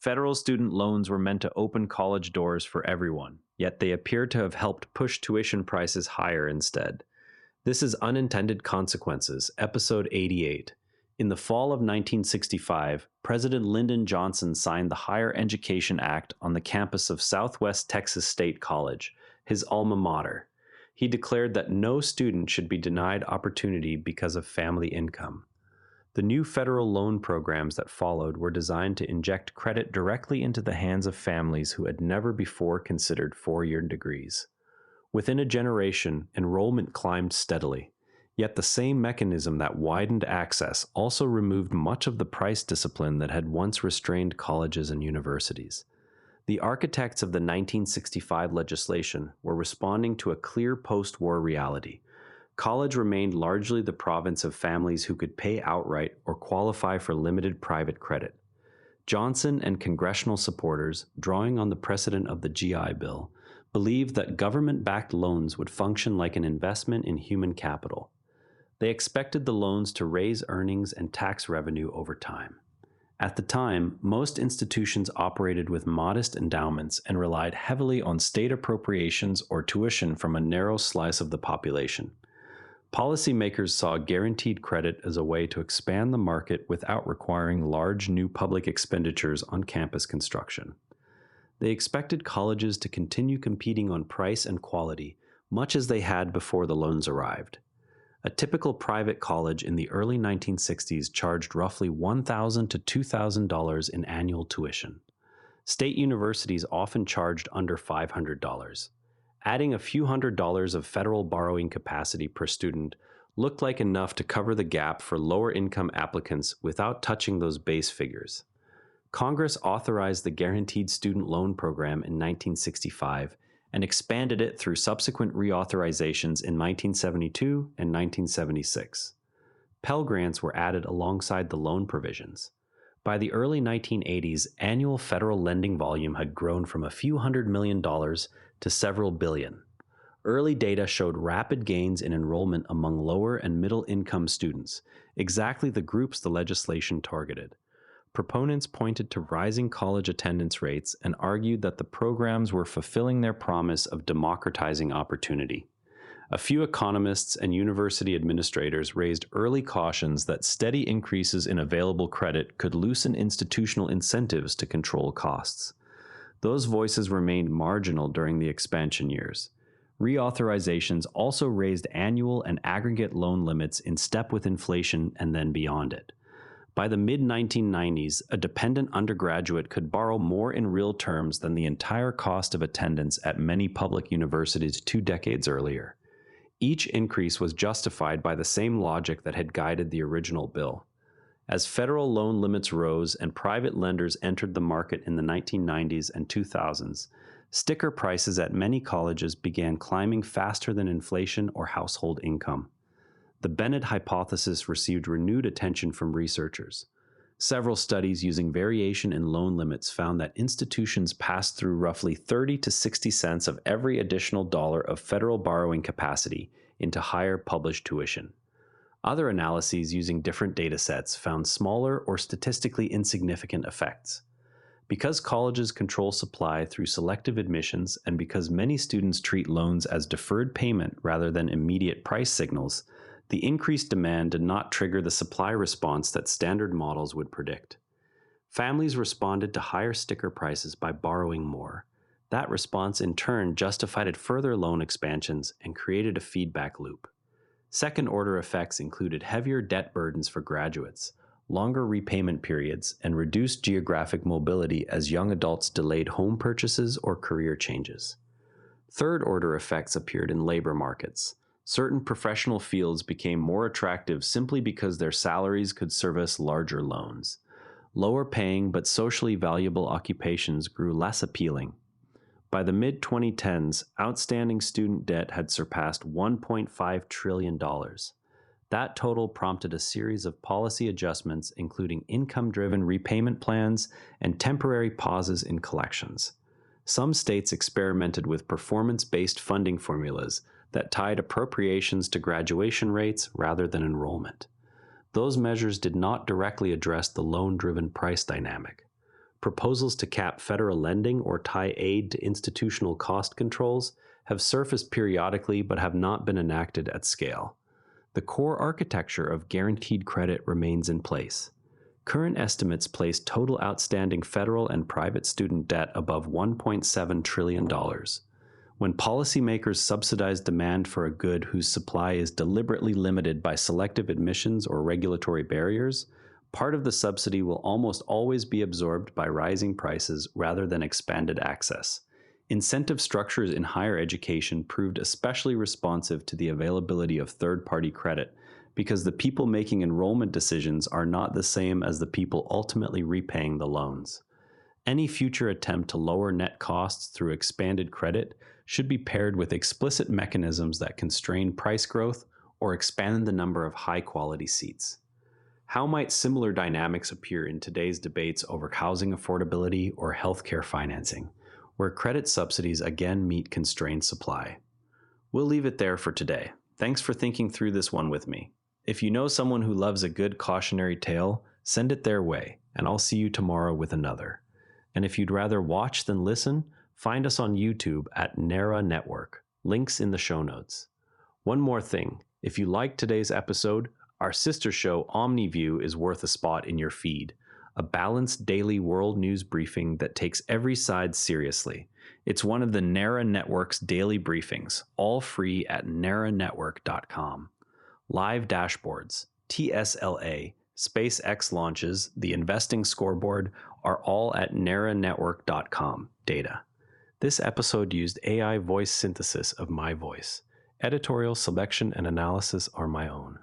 Federal student loans were meant to open college doors for everyone, yet they appear to have helped push tuition prices higher instead. This is Unintended Consequences, Episode 88. In the fall of 1965, President Lyndon Johnson signed the Higher Education Act on the campus of Southwest Texas State College, his alma mater. He declared that no student should be denied opportunity because of family income. The new federal loan programs that followed were designed to inject credit directly into the hands of families who had never before considered four-year degrees. Within a generation, enrollment climbed steadily, yet the same mechanism that widened access also removed much of the price discipline that had once restrained colleges and universities. The architects of the 1965 legislation were responding to a clear post-war reality. College remained largely the province of families who could pay outright or qualify for limited private credit. Johnson and congressional supporters, drawing on the precedent of the GI Bill, believed that government-backed loans would function like an investment in human capital. They expected the loans to raise earnings and tax revenue over time. At the time, most institutions operated with modest endowments and relied heavily on state appropriations or tuition from a narrow slice of the population. Policymakers saw guaranteed credit as a way to expand the market without requiring large new public expenditures on campus construction. They expected colleges to continue competing on price and quality, much as they had before the loans arrived. A typical private college in the early 1960s charged roughly $1,000 to $2,000 in annual tuition. State universities often charged under $500. Adding a few $100s of federal borrowing capacity per student looked like enough to cover the gap for lower-income applicants without touching those base figures. Congress authorized the Guaranteed Student Loan Program in 1965 and expanded it through subsequent reauthorizations in 1972 and 1976. Pell Grants were added alongside the loan provisions. By the early 1980s, annual federal lending volume had grown from a few $100 million to several billion. Early data showed rapid gains in enrollment among lower and middle-income students, exactly the groups the legislation targeted. Proponents pointed to rising college attendance rates and argued that the programs were fulfilling their promise of democratizing opportunity. A few economists and university administrators raised early cautions that steady increases in available credit could loosen institutional incentives to control costs. Those voices remained marginal during the expansion years. Reauthorizations also raised annual and aggregate loan limits in step with inflation and then beyond it. By the mid-1990s, a dependent undergraduate could borrow more in real terms than the entire cost of attendance at many public universities 2 decades earlier. Each increase was justified by the same logic that had guided the original bill. As federal loan limits rose and private lenders entered the market in the 1990s and 2000s, sticker prices at many colleges began climbing faster than inflation or household income. The Bennett hypothesis received renewed attention from researchers. Several studies using variation in loan limits found that institutions passed through roughly 30 to 60 cents of every additional dollar of federal borrowing capacity into higher published tuition. Other analyses using different data sets found smaller or statistically insignificant effects. Because colleges control supply through selective admissions and because many students treat loans as deferred payment rather than immediate price signals, the increased demand did not trigger the supply response that standard models would predict. Families responded to higher sticker prices by borrowing more. That response in turn justified further loan expansions and created a feedback loop. Second-order effects included heavier debt burdens for graduates, longer repayment periods, and reduced geographic mobility as young adults delayed home purchases or career changes. Third-order effects appeared in labor markets. Certain professional fields became more attractive simply because their salaries could service larger loans. Lower-paying but socially valuable occupations grew less appealing. By the mid-2010s, outstanding student debt had surpassed $1.5 trillion. That total prompted a series of policy adjustments, including income-driven repayment plans and temporary pauses in collections. Some states experimented with performance-based funding formulas that tied appropriations to graduation rates rather than enrollment. Those measures did not directly address the loan-driven price dynamic. Proposals to cap federal lending or tie aid to institutional cost controls have surfaced periodically but have not been enacted at scale. The core architecture of guaranteed credit remains in place. Current estimates place total outstanding federal and private student debt above $1.7 trillion. When policymakers subsidize demand for a good whose supply is deliberately limited by selective admissions or regulatory barriers, part of the subsidy will almost always be absorbed by rising prices rather than expanded access. Incentive structures in higher education proved especially responsive to the availability of third-party credit because the people making enrollment decisions are not the same as the people ultimately repaying the loans. Any future attempt to lower net costs through expanded credit should be paired with explicit mechanisms that constrain price growth or expand the number of high-quality seats. How might similar dynamics appear in today's debates over housing affordability or healthcare financing, where credit subsidies again meet constrained supply? We'll leave it there for today. Thanks for thinking through this one with me. If you know someone who loves a good cautionary tale, send it their way, and I'll see you tomorrow with another. And if you'd rather watch than listen, find us on YouTube at NARA Network. Links in the show notes. One more thing, if you liked today's episode, our sister show OmniView is worth a spot in your feed, a balanced daily world news briefing that takes every side seriously. It's one of the NARA Network's daily briefings, all free at naranetwork.com. Live dashboards, TSLA, SpaceX launches, the investing scoreboard are all at naranetwork.com data. This episode used AI voice synthesis of my voice. Editorial selection and analysis are my own.